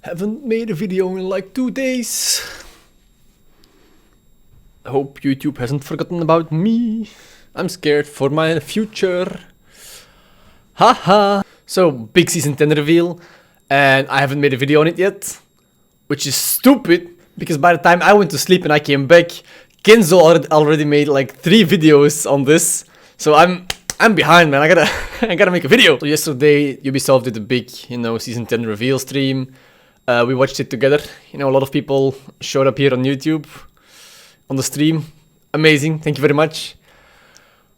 Haven't made a video in like 2 days. I hope YouTube hasn't forgotten about me. I'm scared for my future. Haha. So, big season 10 reveal, and I haven't made a video on it yet, which is stupid, because by the time I went to sleep and I came back, Kenzo already made like 3 videos on this, so I'm behind, man. I gotta make a video. So yesterday, Ubisoft did a big, season 10 reveal stream. We watched it together. A lot of people showed up here on YouTube, on the stream. Amazing, thank you very much.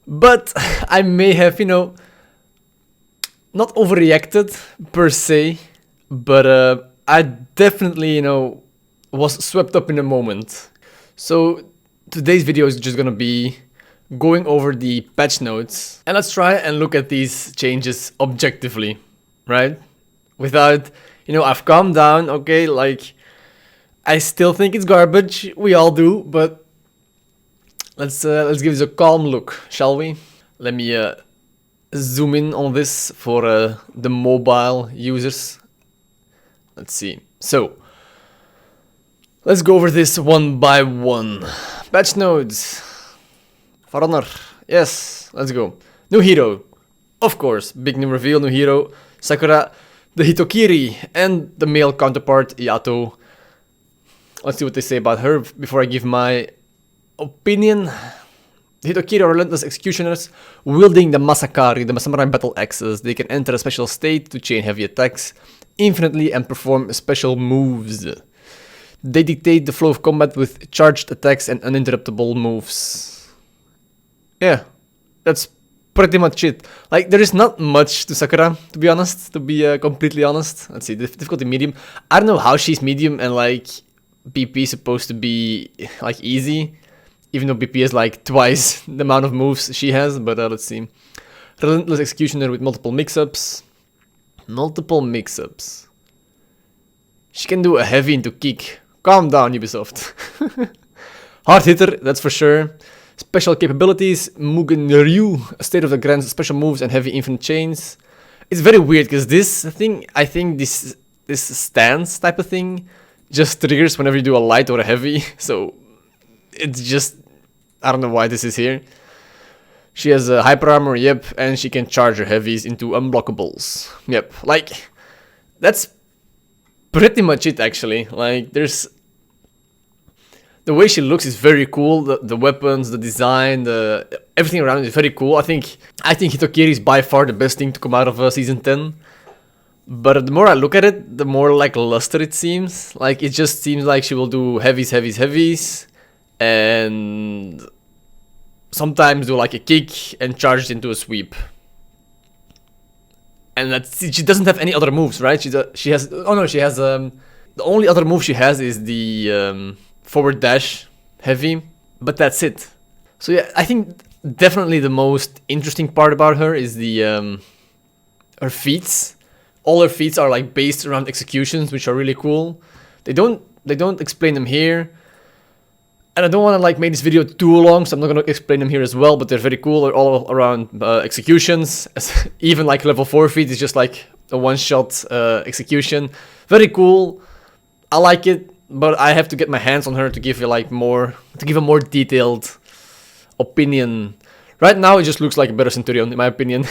But I may have, not overreacted per se, but I definitely, was swept up in a moment. So today's video is just gonna be going over the patch notes, and let's try and look at these changes objectively, right? Without, I've calmed down, okay, like, I still think it's garbage, we all do, but let's give this a calm look, shall we? Let me zoom in on this for the mobile users. Let's see. So, let's go over this one by one. Patch notes. For Honor. Yes, let's go. New hero. Of course, big new reveal, new hero. Sakura, the Hitokiri, and the male counterpart, Yato. Let's see what they say about her before I give my opinion. The Hitokiri are relentless executioners, wielding the Masakari, the samurai battle axes. They can enter a special state to chain heavy attacks infinitely and perform special moves. They dictate the flow of combat with charged attacks and uninterruptible moves. Yeah, that's pretty much it. Like, there is not much to Sakura, to be honest, to be completely honest. Let's see, difficulty medium. I don't know how she's medium and like BP is supposed to be like easy, even though BP is like twice the amount of moves she has, but let's see. Relentless executioner with multiple mix-ups. Multiple mix-ups. She can do a heavy into kick. Calm down, Ubisoft. Hard hitter, that's for sure. Special capabilities, Mugen Ryu, a state of the grand special moves and heavy infinite chains. It's very weird because this thing, I think this stance type of thing just triggers whenever you do a light or a heavy. So it's just, I don't know why this is here. She has a hyper armor, yep, and she can charge her heavies into unblockables. Yep, like, that's pretty much it actually. Like, there's... The way she looks is very cool. The weapons, the design, everything around it is very cool. I think Hitokiri is by far the best thing to come out of season 10. But the more I look at it, the more like luster it seems. Like, it just seems like she will do heavies, heavies, heavies, and sometimes do like a kick and charge it into a sweep. And she doesn't have any other moves, right? She has the only other move she has is the forward dash heavy, but that's it. So yeah, I think definitely the most interesting part about her is the her feats. All her feats are like based around executions, which are really cool. They don't explain them here, and I don't want to like make this video too long, so I'm not gonna explain them here as well. But they're very cool. They're all around executions. Even like level 4 feat is just like a one-shot execution. Very cool. I like it. But I have to get my hands on her to give you like to give a more detailed opinion. Right now it just looks like a better Centurion in my opinion.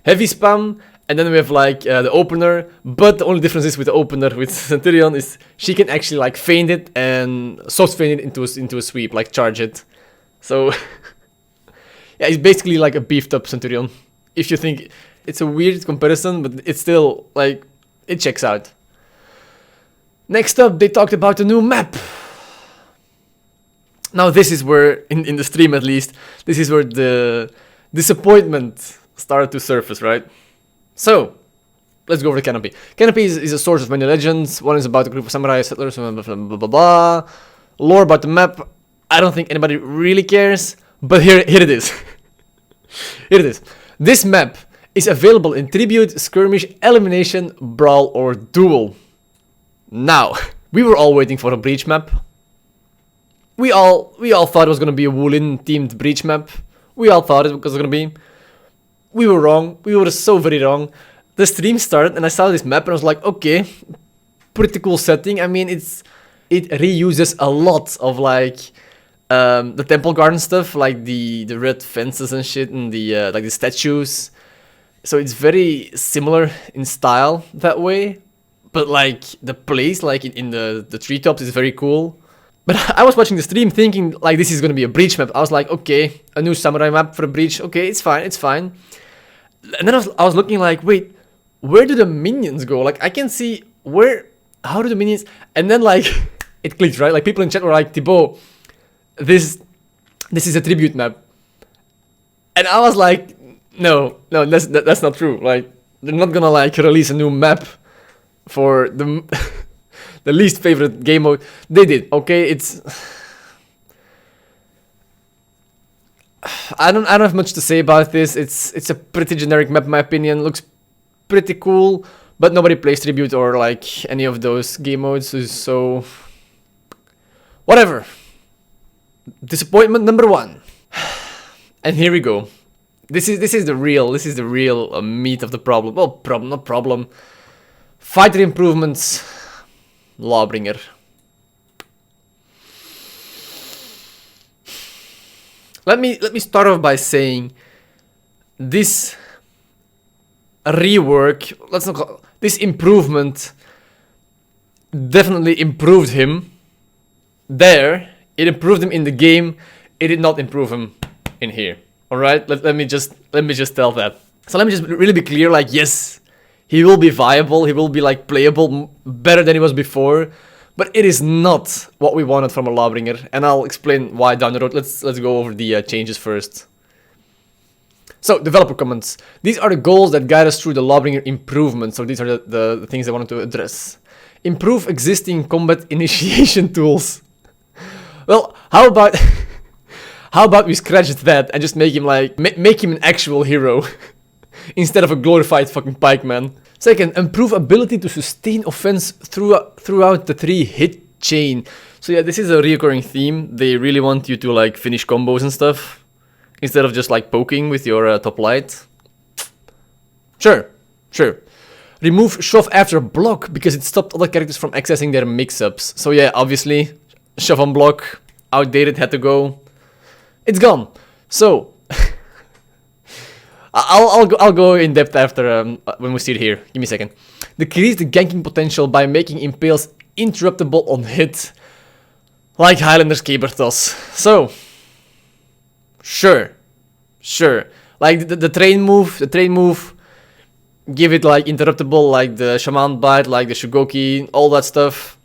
Heavy spam, and then we have like the opener, but the only difference is with the opener with Centurion is she can actually like feint it and soft feint it into a sweep, like charge it. So yeah, it's basically like a beefed up Centurion. If you think it's a weird comparison, but it's still like, it checks out. Next up, they talked about the new map. Now this is where, in the stream at least, this is where the disappointment started to surface, right? So, let's go over the canopy. Canopy is a source of many legends. One is about a group of samurai settlers, blah blah blah blah blah. Lore about the map, I don't think anybody really cares, but here it is. Here it is. This map is available in Tribute, Skirmish, Elimination, Brawl, or Duel. Now, we were all waiting for a Breach map. We all thought it was gonna be a Wulin themed Breach map. We all thought it was gonna be. We were wrong. We were so very wrong. The stream started and I saw this map and I was like, okay, pretty cool setting. I mean, it reuses a lot of like the temple garden stuff, like the red fences and shit, and the like the statues. So it's very similar in style that way, but like the place, like in the treetops, is very cool. But I was watching the stream thinking like this is gonna be a breach map. I was like, okay, a new samurai map for a breach. Okay, it's fine, it's fine. And then I was looking like, wait, where do the minions go? Like I can see how do the minions? And then like it clicked, right? Like people in chat were like, Tyboo, this is a tribute map. And I was like, no, that's not true. Like they're not gonna like release a new map for the the least favorite game mode. They did, okay? It's I don't have much to say about this. It's a pretty generic map in my opinion. Looks pretty cool, but nobody plays tribute or like any of those game modes, so whatever. Disappointment number 1. And here we go. This is the real meat of the problem. Well, not problem. Fighter improvements. Lawbringer. Let me start off by saying this rework, this improvement definitely improved him. It improved him in the game. It did not improve him in here. All right, let me just tell that. So let me just really be clear. Like, yes, he will be viable. He will be like playable better than he was before. But it is not what we wanted from a Lawbringer, and I'll explain why down the road. Let's go over the changes first. So, developer comments. These are the goals that guide us through the Lawbringer improvements. So these are the things I wanted to address. Improve existing combat initiation tools. Well, how about we scratch that and just make him like make him an actual hero instead of a glorified fucking pikeman. Second, improve ability to sustain offense throughout the 3-hit chain. So yeah, this is a recurring theme. They really want you to like finish combos and stuff instead of just like poking with your top light. Sure. Remove shove after block because it stopped other characters from accessing their mix-ups. So yeah, obviously, shove on block, outdated, had to go. It's gone. So I'll go in depth after when we see it here. Give me a second. Decrease the ganking potential by making impales interruptible on hit, like Highlander's Caber does. So sure. Like the train move, give it like interruptible, like the Shaman Bite, like the Shugoki, all that stuff.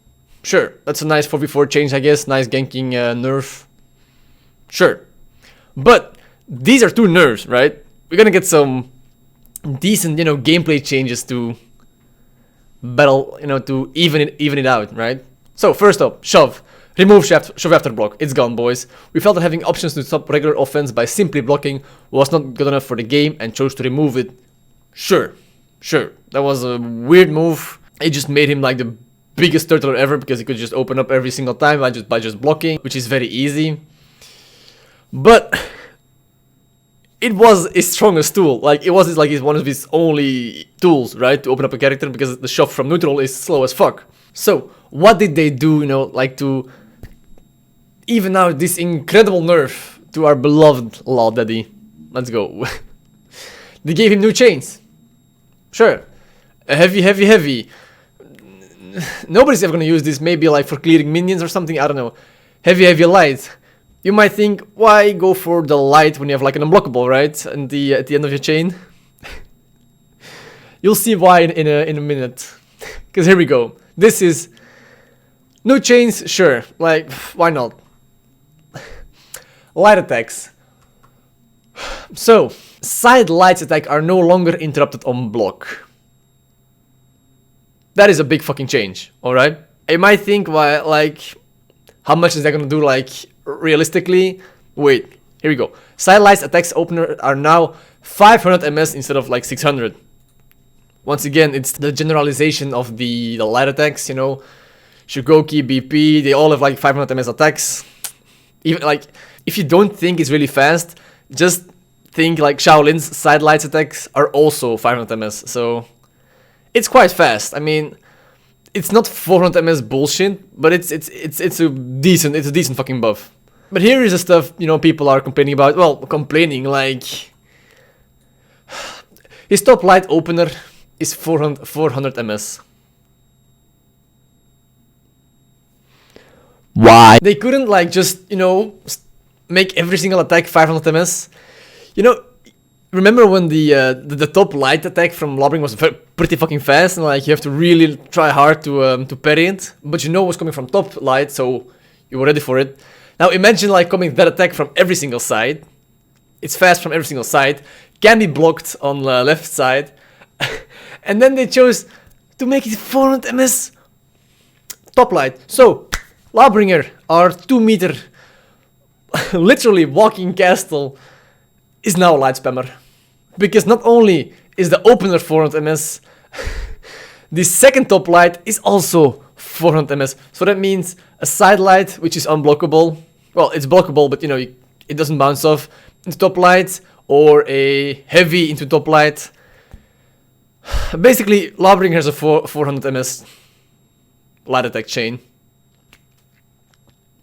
Sure, that's a nice 4v4 change, I guess. Nice ganking nerf. Sure, but these are 2 nerfs, right? We're gonna get some decent, gameplay changes to battle, to even it out, right? So first up, shove. Remove shove after block. It's gone, boys. We felt that having options to stop regular offense by simply blocking was not good enough for the game and chose to remove it. Sure. That was a weird move. It just made him like the biggest turtle ever because he could just open up every single time by just blocking, which is very easy. But it was his strongest tool. Like it was like one of his only tools, right, to open up a character because the shove from neutral is slow as fuck. So what did they do, like to even out this incredible nerf to our beloved Law Daddy? Let's go. They gave him new chains. Sure. A heavy. Nobody's ever gonna use this. Maybe like for clearing minions or something. I don't know. Heavy light. You might think, why go for the light when you have like an unblockable, right? And at the end of your chain. You'll see why in a minute. Because here we go. This is new chains. Sure. Like, why not? Light attacks. So, side lights attack are no longer interrupted on block. That is a big fucking change, alright? You might think, why, like, how much is that gonna do, like, realistically? Wait, here we go. Side lights attacks opener are now 500 ms instead of like 600. Once again, it's the generalization of the light attacks, Shugoki, BP, they all have like 500 ms attacks. Even like, if you don't think it's really fast, just think like Shaolin's side lights attacks are also 500 ms, so it's quite fast. I mean, It's not 400 ms bullshit, but it's a decent fucking buff. But here is the stuff, you know, people are complaining about. Well, complaining like his top light opener is 400 ms. Why? They couldn't like just, you know, make every single attack 500 ms. You know, remember when the top light attack from Lobbing was pretty fucking fast, and like you have to really try hard to parry it, but you know what's coming from top light, so you were ready for it. Now imagine like coming that attack from every single side. It's fast from every single side, can be blocked on the left side, and then they chose to make it 400 ms top light. So Lawbringer, our 2-meter literally walking castle, is now a light spammer. Because not only is the opener 400 ms, the second top light is also 400 ms. So that means a side light, which is unblockable. Well, it's blockable, but you know, it doesn't bounce off into top light, or a heavy into top light. Basically, Lawbringer has a 400 ms light attack chain.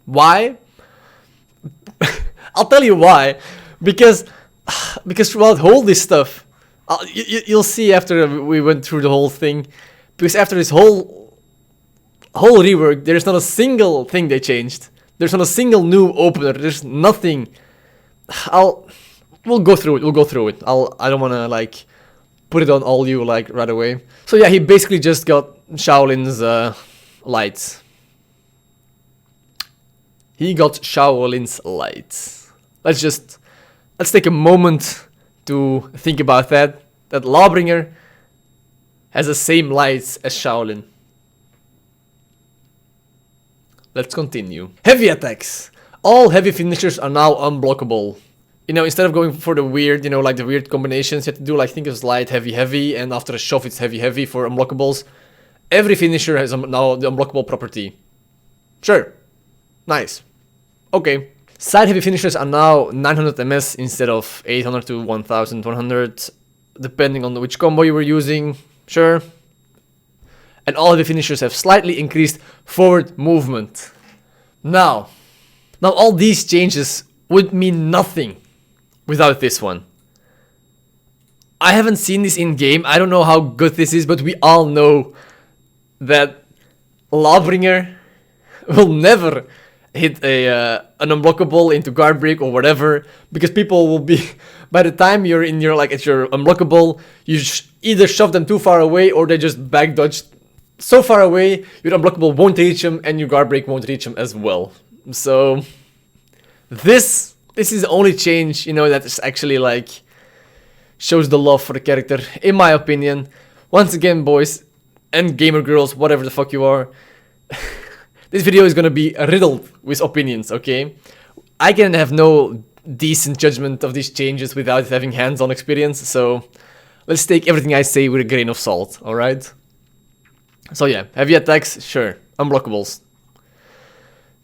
Why? I'll tell you why. Because throughout all this stuff, you'll see after we went through the whole thing, because after this whole rework, there's not a single thing they changed. There's not a single new opener. There's nothing. We'll go through it. I don't want to like put it on all you like right away. So yeah, he basically just got Shaolin's lights. He got Shaolin's lights. Let's take a moment to think about that. That Lawbringer has the same lights as Shaolin. Let's continue. Heavy attacks. All heavy finishers are now unblockable. You know, instead of going for the weird, you know, like the weird combinations, you have to do like, think of light, heavy, heavy, and after a shove it's heavy, heavy for unblockables. Every finisher has now the unblockable property. Sure. Nice. Okay. Side heavy finishers are now 900 ms instead of 800 to 1100, depending on which combo you were using. Sure. And all heavy finishers have slightly increased forward movement. Now all these changes would mean nothing without this one. I haven't seen this in game. I don't know how good this is, but we all know that Lawbringer will never hit an unblockable into guard break or whatever, because people will be, by the time you're in your like at your unblockable, you either shove them too far away or they just back dodge so far away your unblockable won't reach them and your guard break won't reach them as well. So this is the only change, you know, that is actually like shows the love for the character, in my opinion. Once again, boys and gamer girls, whatever the fuck you are, this video is gonna be riddled with opinions, okay? I can have no decent judgment of these changes without having hands-on experience, so let's take everything I say with a grain of salt, alright? So yeah, heavy attacks, sure, unblockables.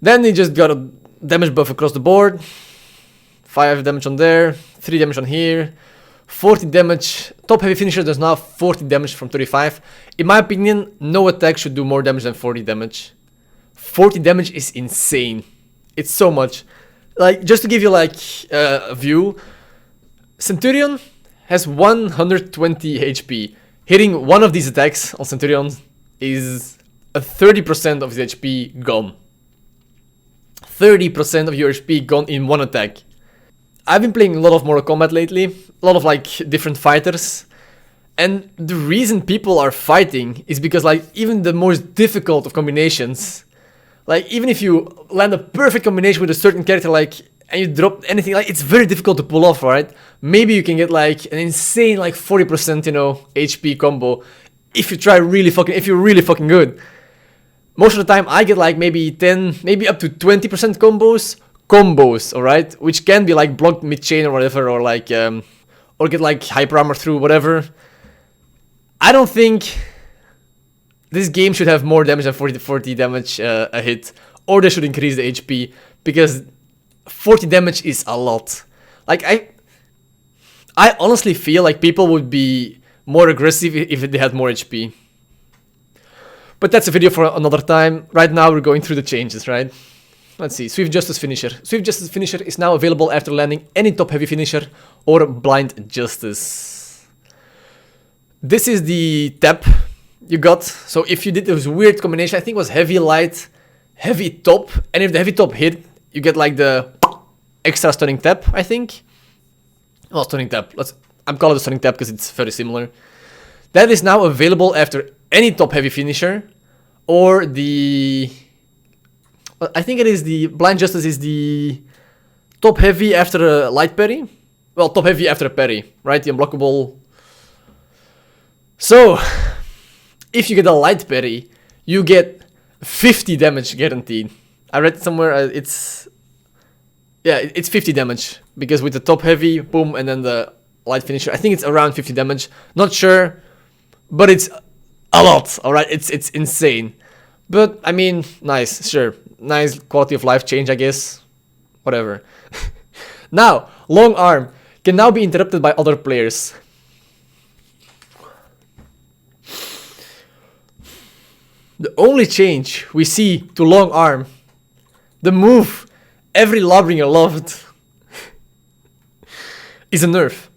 Then he just got a damage buff across the board. 5 damage on there, 3 damage on here, 40 damage. Top heavy finisher does now 40 damage from 35. In my opinion, no attack should do more damage than 40 damage. 40 damage is insane. It's so much. Like, just to give you like a view, Centurion has 120 HP. Hitting one of these attacks on Centurion is a 30% of his HP gone. 30% of your HP gone in one attack. I've been playing a lot of Mortal Kombat lately, a lot of like different fighters, and the reason people are fighting is because like even the most difficult of combinations, like even if you land a perfect combination with a certain character, like, and you drop anything, like it's very difficult to pull off, right? Maybe you can get like an insane like 40%, you know, HP combo if you try really fucking, if you're really fucking good. Most of the time I get like maybe 10, maybe up to 20% combos, alright? Which can be like blocked mid-chain or whatever, or like, or get like hyper armor through, whatever. I don't think this game should have more damage than 40 damage a hit, or they should increase the HP, because 40 damage is a lot. Like, I honestly feel like people would be more aggressive if they had more HP. But that's a video for another time. Right now we're going through the changes, right? Let's see, Swift Justice Finisher. Swift Justice Finisher is now available after landing any top heavy finisher or Blind Justice. This is the tap you got. So if you did this weird combination, I think it was heavy light, heavy top, and if the heavy top hit, you get like the extra stunning tap, I think. Well, stunning tap. I'm calling it a stunning tap because it's very similar. That is now available after any top heavy finisher or the... I think it is the Blind Justice is the top heavy after a light parry. Well, top heavy after a parry, right? The unblockable. So, if you get a light parry, you get 50 damage guaranteed. I read somewhere it's 50 damage because with the top heavy, boom, and then the light finisher, I think it's around 50 damage. Not sure, but it's a lot. All right, it's insane. But I mean, nice, sure, nice quality of life change, I guess. Whatever. Now, long arm can now be interrupted by other players. The only change we see to long arm, the move every Lawbringer loved, is a nerf.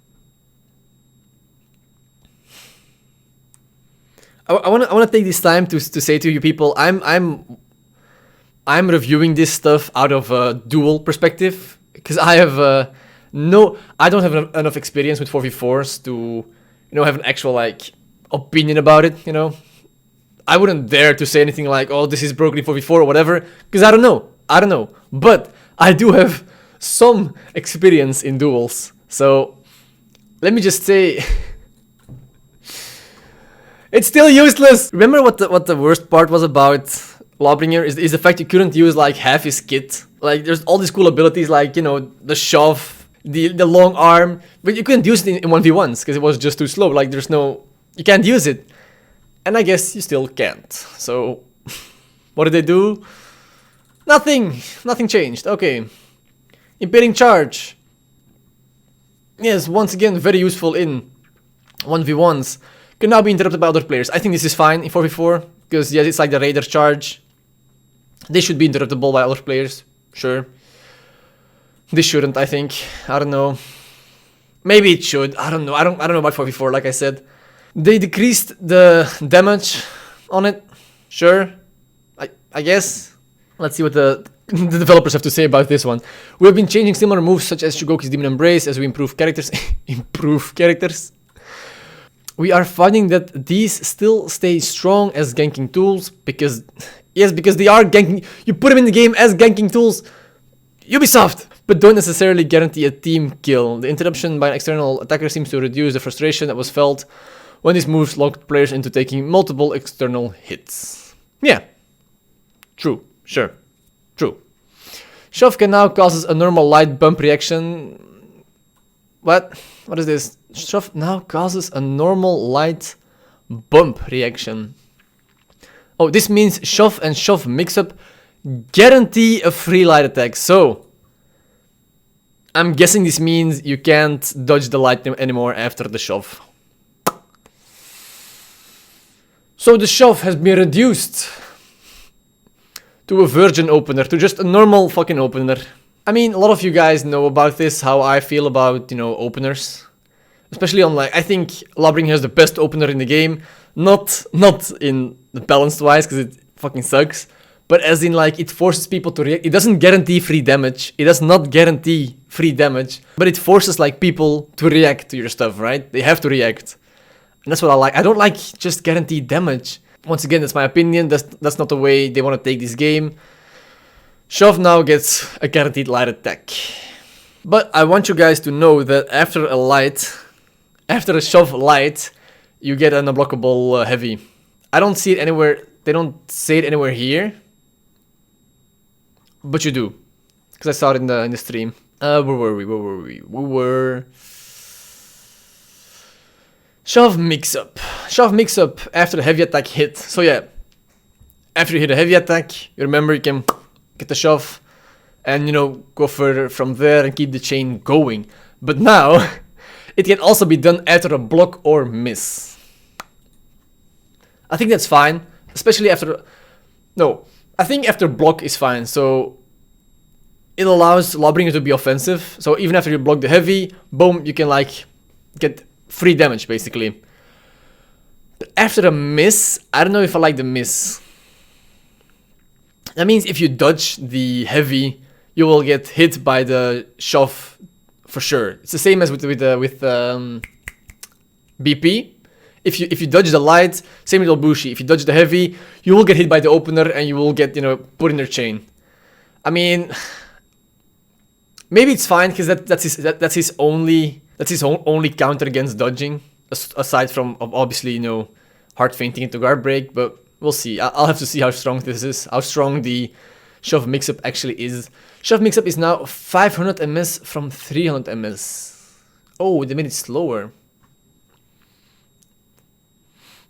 I wanna take this time to say to you people, I'm reviewing this stuff out of a dual perspective because I have I don't have enough experience with 4v4s to have an actual like opinion about it. I wouldn't dare to say anything like, oh, this is broken in 4v4 or whatever, because I don't know. But I do have some experience in duels. So let me just say, it's still useless. Remember what the worst part was about Lawbringer is the fact you couldn't use like half his kit. Like there's all these cool abilities like, the shove, the long arm, but you couldn't use it in 1v1s because it was just too slow. Like you can't use it. And I guess you still can't. So, what did they do? Nothing. Nothing changed. Okay. Impeding charge. Yes, once again, very useful in 1v1s. Can now be interrupted by other players. I think this is fine in 4v4. Because, yes, it's like the Raider charge. They should be interruptible by other players. Sure. This shouldn't, I think. I don't know. Maybe it should. I don't know. I don't know about 4v4, like I said. They decreased the damage on it. Sure. I guess. Let's see what the developers have to say about this one. We have been changing similar moves such as Shugoki's Demon Embrace as we improve characters. We are finding that these still stay strong as ganking tools because they are ganking. You put them in the game as ganking tools. Ubisoft! But don't necessarily guarantee a team kill. The interruption by an external attacker seems to reduce the frustration that was felt when these moves locked players into taking multiple external hits. Yeah. True. Sure. True. Shove can now causes a normal light bump reaction. What? What is this? Shove now causes a normal light bump reaction. Oh, this means shove and shove mix-up guarantee a free light attack. So, I'm guessing this means you can't dodge the light anymore after the shove. So the shove has been reduced to a virgin opener, to just a normal fucking opener. I mean, a lot of you guys know about this, how I feel about, openers. Especially on I think Lawbringer has the best opener in the game. Not in the balanced wise, because it fucking sucks. But as in it forces people to react. It doesn't guarantee free damage. It does not guarantee free damage. But it forces people to react to your stuff, right? They have to react. And that's what I like. I don't like just guaranteed damage. Once again, that's my opinion. That's not the way they want to take this game. Shove now gets a guaranteed light attack. But I want you guys to know that after a shove light, you get an unblockable heavy. I don't see it anywhere. They don't say it anywhere here. But you do. Because I saw it in the stream. Where were we? We were... Shove mix-up. Shove mix-up after the heavy attack hit. So yeah, after you hit a heavy attack, you remember you can get the shove and, go further from there and keep the chain going. But now, it can also be done after a block or miss. I think that's fine. especially after... No, I think after block is fine, so it allows Lawbringer to be offensive, so even after you block the heavy, boom, you can like get free damage basically. But after a miss, I don't know if I like the miss. That means if you dodge the heavy, you will get hit by the shove for sure. It's the same as with BP. If you dodge the light, same with Bushi. If you dodge the heavy, you will get hit by the opener and you will get, you know, put in their chain. I mean, maybe it's fine because that's his only counter against dodging, aside from obviously, you know, hard feinting into guard break. But we'll see. I'll have to see how strong this is, how strong the shove mix-up actually is. Shove mix-up is now 500 ms from 300 ms. Oh, they made it slower.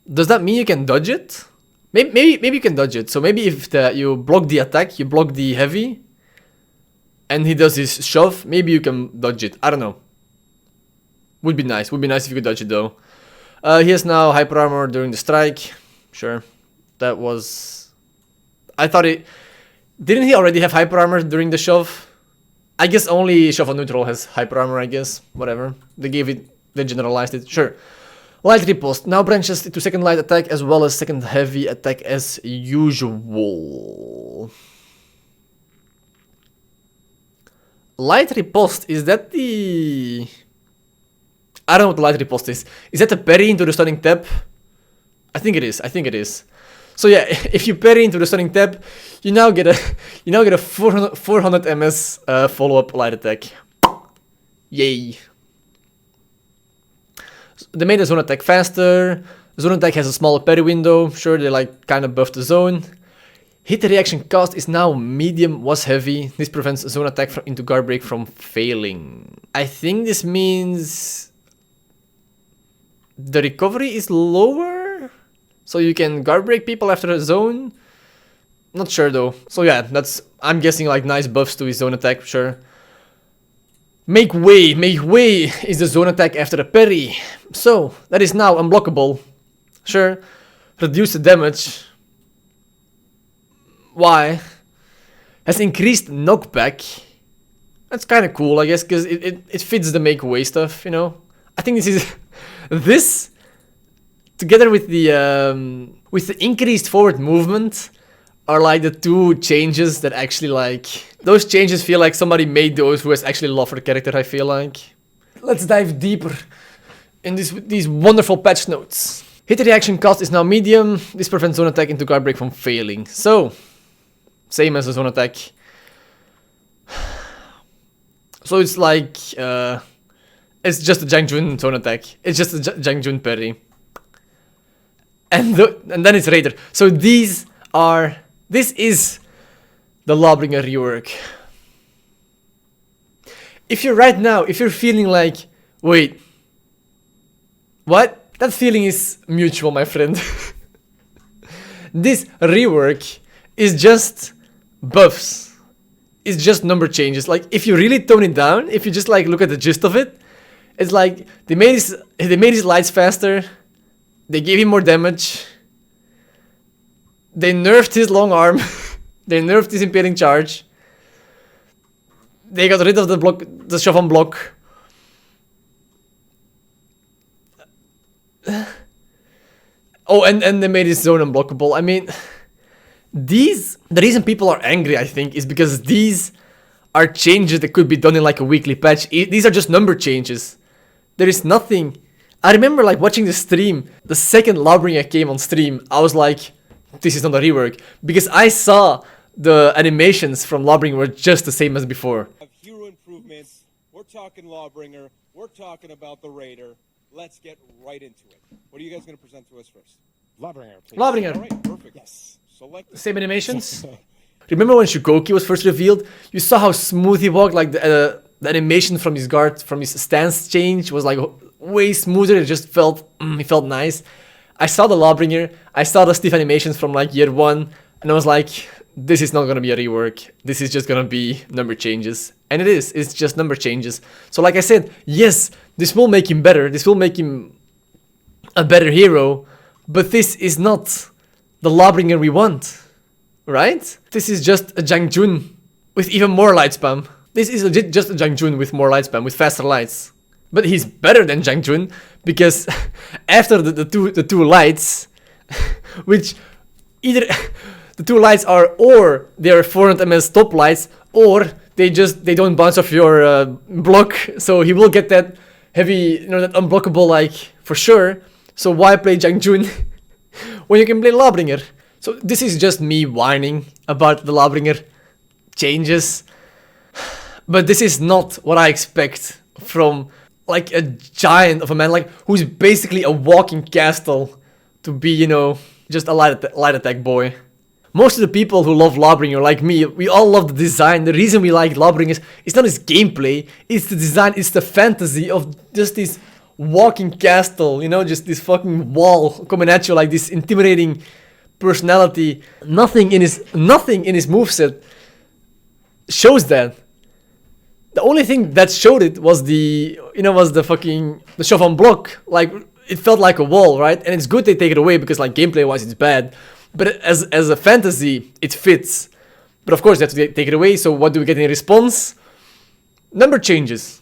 Does that mean you can dodge it? Maybe you can dodge it. So maybe if you block the attack, you block the heavy, and he does his shove, maybe you can dodge it. I don't know. Would be nice. Would be nice if you could dodge it though. He has now hyper armor during the strike. Sure. That was... I thought it... Didn't he already have hyper armor during the shove? I guess only shove on neutral has hyper armor, I guess. Whatever. They gave it... They generalized it. Sure. Light riposte now branches to second light attack as well as second heavy attack as usual. Light riposte, is that the... I don't know what the light riposte is. Is that the parry into the stunning tap? I think it is. I think it is. So yeah, if you parry into the stunning tap, you now get a 400 ms follow-up light attack. Yay. They made the zone attack faster. Zone attack has a smaller parry window. Sure, they like kind of buffed the zone. Hit reaction cost is now medium, was heavy. This prevents zone attack into guard break from failing. I think this means the recovery is lower, so you can guard break people after a zone. Not sure though. So yeah, that's, I'm guessing like nice buffs to his zone attack, sure. Make way is the zone attack after a parry. So, that is now unblockable. Sure. Reduce the damage. Why? Has increased knockback. That's kind of cool, I guess, because it fits the make way stuff, you know. I think this is... this, together with the increased forward movement, are like the two changes that actually like... Those changes feel like somebody made those who has actually love for the character, I feel like. Let's dive deeper in these wonderful patch notes. Hit reaction cost is now medium. This prevents zone attack into guard break from failing. So, same as the zone attack. So it's like... it's just a Jangjun zone attack. It's just a Jangjun parry. And then it's Raider. So these are... This is the Lawbringer rework. If you're right now, if you're feeling like, wait, what? That feeling is mutual, my friend. This rework is just buffs. It's just number changes. Like, if you really tone it down, if you just like look at the gist of it, it's like they made his lights faster, they gave him more damage, they nerfed his long arm. They nerfed his impeding charge. They got rid of the shove on block. Oh, and they made his zone unblockable. I mean, the reason people are angry, I think, is because these are changes that could be done in like a weekly patch. These are just number changes. There is nothing. I remember like watching the stream. The second Lawbringer came on stream, I was like, this is not a rework, because I saw the animations from Lawbringer were just the same as before. Hero improvements. We're talking Lawbringer. We're talking about the Raider. Let's get right into it. What are you guys going to present to us first? Lawbringer, please. Lawbringer. All right, perfect. Yes. Select. Same animations. Remember when Shugoki was first revealed? You saw how smooth he walked. Like the animation from his guard, from his stance change was like way smoother. It just felt, it felt nice. I saw the Lawbringer. I saw the stiff animations from like year one, and I was like, this is not gonna be a rework. This is just gonna be number changes. And it is. It's just number changes. So like I said, yes, this will make him better. This will make him a better hero. But this is not the Lawbringer we want, right? This is just a Jangjun with even more light spam. This is legit just a Jangjun with more light spam, with faster lights. But he's better than Jangjun because after the two lights, which either the two lights are or they're 400 ms top lights, or they don't bounce off your block, so he will get that heavy, that unblockable like for sure. So why play Jangjun when you can play Lawbringer? So this is just me whining about the Lawbringer changes, but this is not what I expect from like a giant of a man, like who's basically a walking castle, to be, just a light attack boy. Most of the people who love Lawbringer, like me, we all love the design. The reason we like Lawbringer is not his gameplay, it's the design, it's the fantasy of just this walking castle, just this fucking wall coming at you, like this intimidating personality. Nothing in his moveset shows that. The only thing that showed it was the shove on block. Like, it felt like a wall, right? And it's good they take it away because, like, gameplay wise it's bad. But as a fantasy, it fits. But of course, they have to take it away. So what do we get in response? Number changes.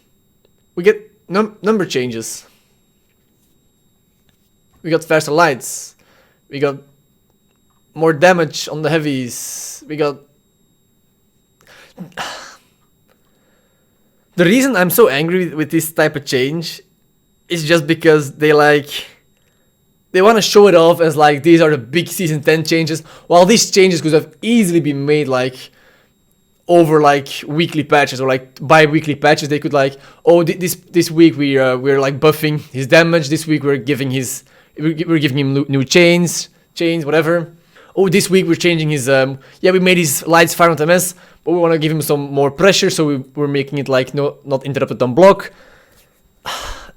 We get number changes. We got faster lights. We got more damage on the heavies. We got... The reason I'm so angry with this type of change is just because they want to show it off as like these are the big season 10 changes, while these changes could have easily been made like over like weekly patches or like bi-weekly patches. They could like, oh, this week we're like buffing his damage. This week we're giving him new chains, whatever. Oh, this week we're changing his we made his lights 500 ms, but we want to give him some more pressure, so we're making it like not interrupted on block.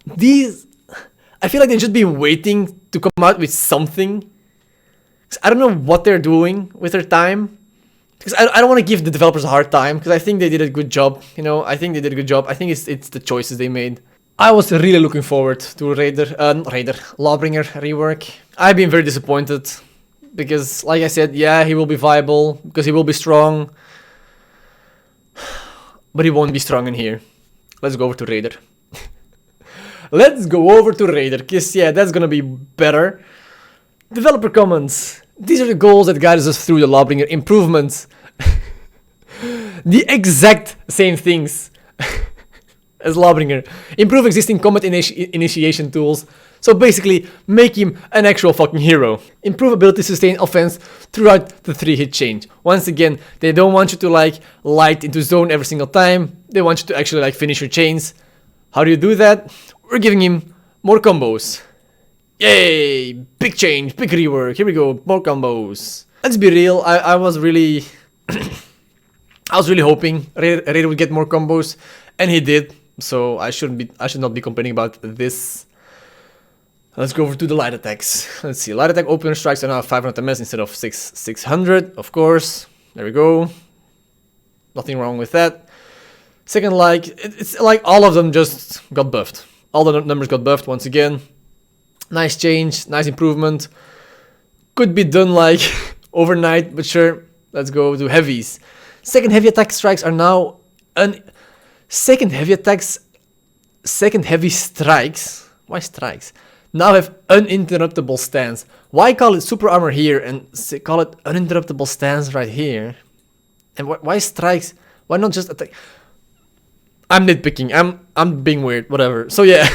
These, I feel like they should be waiting to come out with something. 'Cause I don't know what they're doing with their time. Because I don't want to give the developers a hard time, because I think they did a good job. I think they did a good job. I think it's the choices they made. I was really looking forward to Lawbringer rework. I've been very disappointed. Because, like I said, yeah, he will be viable, because he will be strong. But he won't be strong in here. Let's go over to Raider. Let's go over to Raider, because, yeah, that's gonna be better. Developer comments. These are the goals that guide us through the Lawbringer improvements. The exact same things as Lawbringer. Improve existing combat initiation tools. So basically, make him an actual fucking hero. Improve ability to sustain offense throughout the 3-hit change. Once again, they don't want you to like light into zone every single time. They want you to actually like finish your chains. How do you do that? We're giving him more combos. Yay! Big change, big rework. Here we go, more combos. Let's be real, I was really I was really hoping Raider would get more combos, and he did. So I should not be complaining about this. Let's go over to the light attacks. Let's see, light attack opener strikes are now 500 ms instead of 600, of course. There we go. Nothing wrong with that. Second, it's like all of them just got buffed. All the numbers got buffed once again. Nice change, nice improvement. Could be done like overnight, but sure. Let's go to heavies. Second heavy attack strikes are now second heavy strikes. Why strikes? Now have uninterruptible stance. Why call it super armor here and call it uninterruptible stance right here? And why strikes? Why not just attack? I'm nitpicking. I'm being weird. Whatever. So yeah,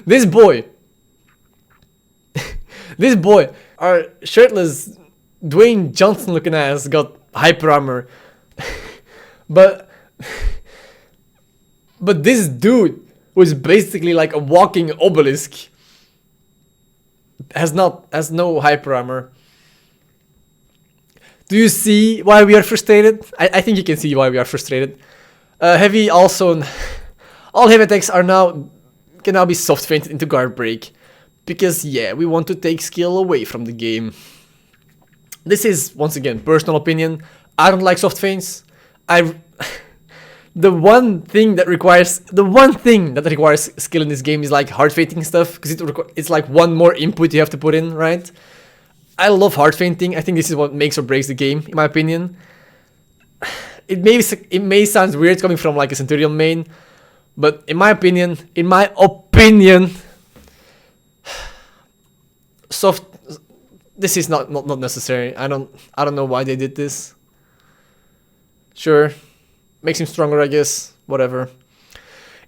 this boy, our shirtless Dwayne Johnson looking ass got hyper armor, but this dude, who is basically like a walking obelisk, has no hyper armor. Do you see why we are frustrated? I think you can see why we are frustrated. Heavy also, all heavy attacks can now be soft feinted into guard break, because yeah, we want to take skill away from the game. This is once again personal opinion. I don't like soft feints. The one thing that requires skill in this game is like hard feinting stuff, because it's like one more input you have to put in, right? I love hard feinting. I think this is what makes or breaks the game, in my opinion. It may sound weird coming from like a Centurion main, but in my opinion, soft. This is not necessary. I don't know why they did this. Sure, makes him stronger, I guess. Whatever.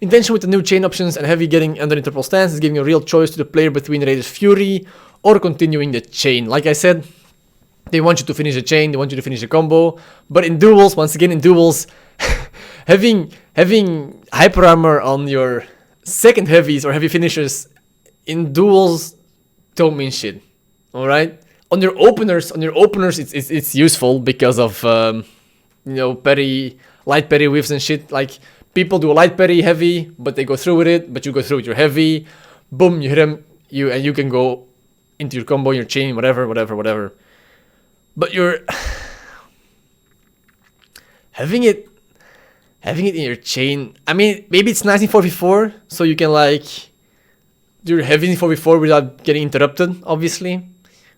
Intention with the new chain options and heavy getting under interpol stance is giving a real choice to the player between Raider's Fury or continuing the chain. Like I said, they want you to finish the chain, they want you to finish the combo. But in duels, once again in duels, having hyper armor on your second heavies or heavy finishers in duels don't mean shit. Alright? On your openers, it's useful because of light parry whiffs and shit. Like, people do a light parry heavy, but they go through with it, but you go through with your heavy. Boom, you hit him, and you can go into your combo, your chain, whatever. But you're having it in your chain. I mean, maybe it's nice in 4v4, so you can like do your heavy in 4v4 without getting interrupted, obviously.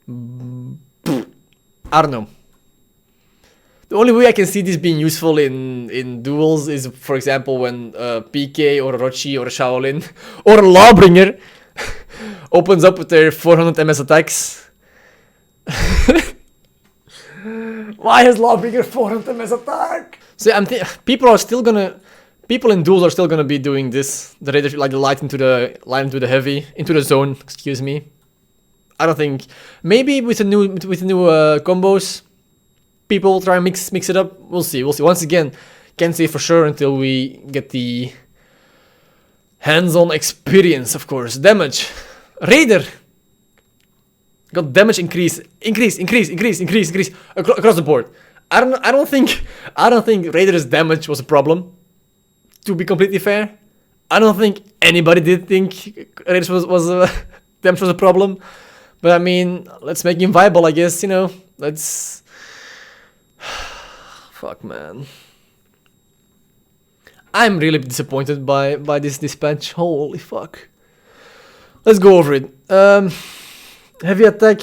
I don't know. The only way I can see this being useful in duels is, for example, when PK or Orochi or Shaolin or Lawbringer opens up with their 400 MS attacks. Why has Lawbringer 400 MS attack? So yeah, people in duels are still gonna be doing this. The Raider, like the light into the heavy, into the zone. Excuse me. I don't think, maybe with the new combos, people will try and mix it up. We'll see. Once again, can't say for sure until we get the hands-on experience, of course. Damage. Raider got damage increase across the board. I don't think Raider's damage was a problem. To be completely fair, I don't think anybody did think Raider's damage was a problem. But I mean, let's make him viable, I guess. Let's. Fuck, man. I'm really disappointed by this dispatch. Holy fuck. Let's go over it. Heavy attack.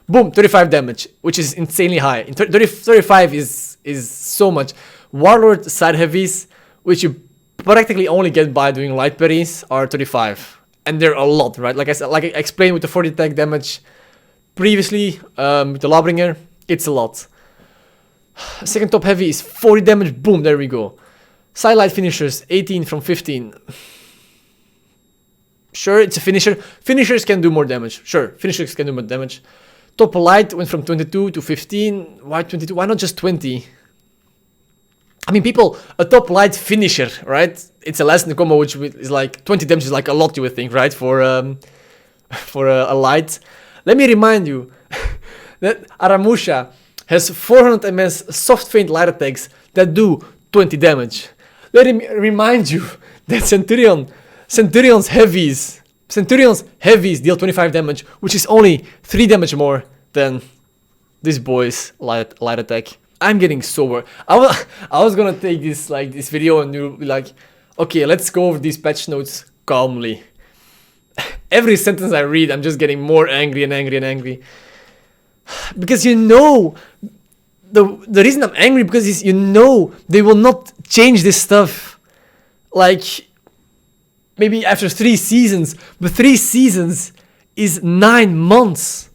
Boom, 35 damage, which is insanely high. 35 is so much. Warlord side heavies, which you practically only get by doing light parries, are 35. And they're a lot, right? Like I said, like I explained with the 40 attack damage previously, with the Lawbringer, it's a lot. Second top heavy is 40 damage. Boom, there we go. Side light finishers, 18 from 15. Sure, it's a finisher. Finishers can do more damage. Sure, finishers can do more damage. Top light went from 22 to 15. Why 22? Why not just 20? I mean, a top light finisher, right? It's a last in the combo, which is like 20 damage is like a lot, you would think, right? For a light. Let me remind you that Aramusha has 400 MS soft feint light attacks that do 20 damage. Let me remind you that Centurion's heavies deal 25 damage, which is only 3 damage more than this boy's light attack. I'm getting so worried. I was gonna take this video and you'll be like, okay, let's go over these patch notes calmly. Every sentence I read, I'm just getting more angry and angry and angry. Because the reason I'm angry because is they will not change this stuff. Like, maybe after 3 seasons, but 3 seasons is 9 months.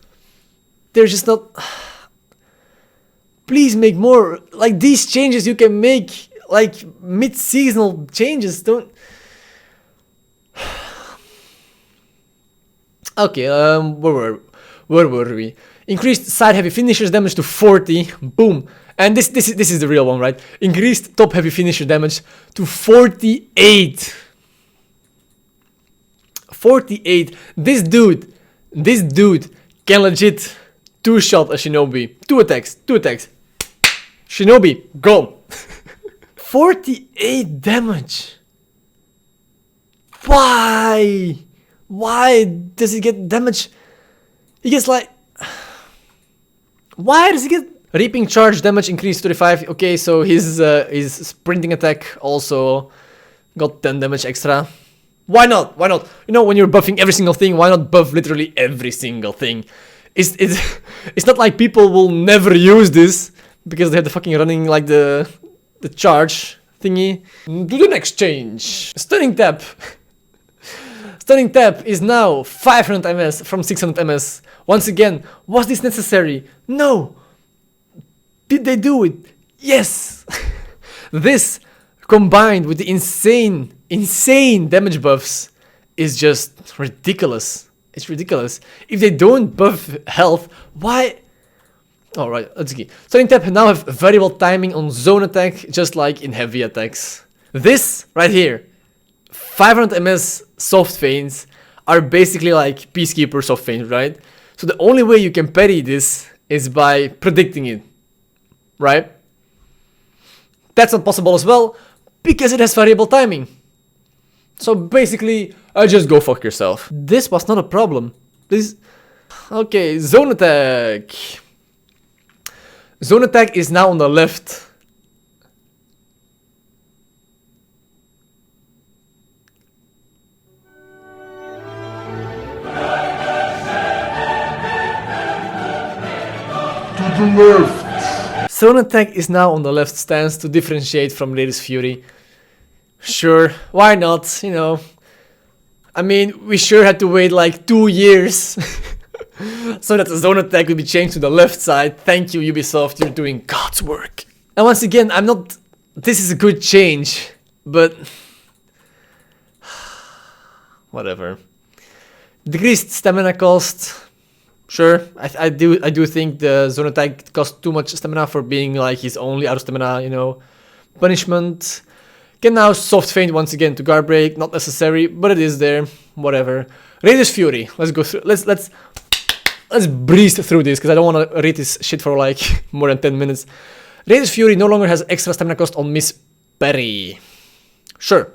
They're just not. Please make more. Like, these changes you can make, like mid-seasonal changes. Don't. Okay, where were we? Increased side heavy finishers damage to 40. Boom. And this is the real one, right? Increased top heavy finisher damage to 48. 48. This dude can legit 2-shot a Shinobi. 2 attacks. Shinobi, go. 48 damage. Why? Why does he get damage? He gets like. Why does he get reaping charge damage increased 35? Okay, so his sprinting attack also got 10 damage extra. Why not? When you're buffing every single thing, why not buff literally every single thing? It's it's not like people will never use this because they have the fucking running like the charge thingy. Do the next change. Stunning tap. Stunning tap is now 500 ms from 600 ms. Once again, was this necessary? No. Did they do it? Yes. This combined with the insane damage buffs is just ridiculous. It's ridiculous. If they don't buff health, why? Alright, let's see. Stunning tap now have variable timing on zone attack, just like in heavy attacks. This right here, 500 ms soft feigns are basically like Peacekeeper soft feigns, right? So the only way you can parry this is by predicting it, right? That's not possible as well, because it has variable timing. So basically, just go fuck yourself. This was not a problem. This... Okay, zone attack. Zone attack is now on the left. To the left. Zone attack is now on the left stance to differentiate from Raider's Fury. Sure, why not, you know. I mean, we sure had to wait like 2 years so that the zone attack would be changed to the left side. Thank you, Ubisoft, you're doing God's work. And once again, I'm not... This is a good change, but... Whatever. Decreased stamina cost. Sure, I do think the zone attack costs too much stamina for being like his only out of stamina, you know, punishment. Can now soft feint once again to guard break, not necessary, but it is there. Whatever. Raider's Fury. Let's go through. Let's breeze through this because I don't want to read this shit for like more than 10 minutes. Raider's Fury no longer has extra stamina cost on Miss Perry. Sure.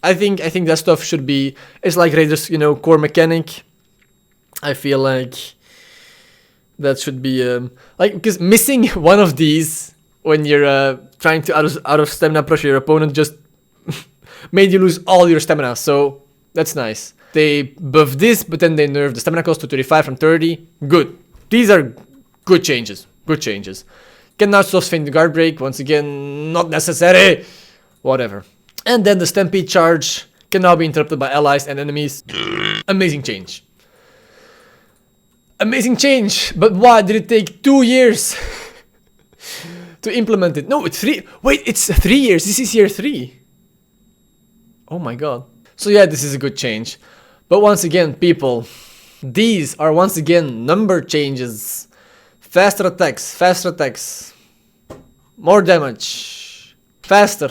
I think that stuff should be. It's like Raider's, you know, core mechanic. I feel like that should be like, because missing one of these when you're trying to out of stamina pressure your opponent just made you lose all your stamina, so that's nice. They buff this, but then they nerf the stamina cost to 35 from 30. Good. These are good changes. Can now soft feint the guard break, once again, not necessary. Whatever. And then the Stampede charge can now be interrupted by allies and enemies. Amazing change. Amazing change, but why did it take 2 years to implement it? No, it's 3. Wait, it's 3 years. This is year 3. Oh my god. So yeah, this is a good change. But once again, people, these are once again number changes. Faster attacks. More damage. Faster.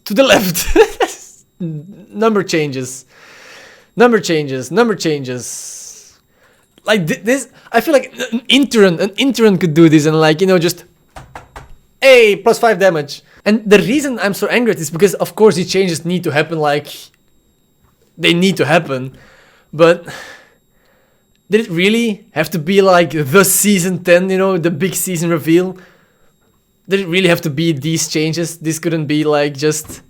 To the left. Number changes. Like this, I feel like an intern could do this and like, you know, just, hey, plus 5 damage. And the reason I'm so angry at this is because of course these changes need to happen, like, they need to happen. But did it really have to be like the season 10, you know, the big season reveal? Did it really have to be these changes? This couldn't be like just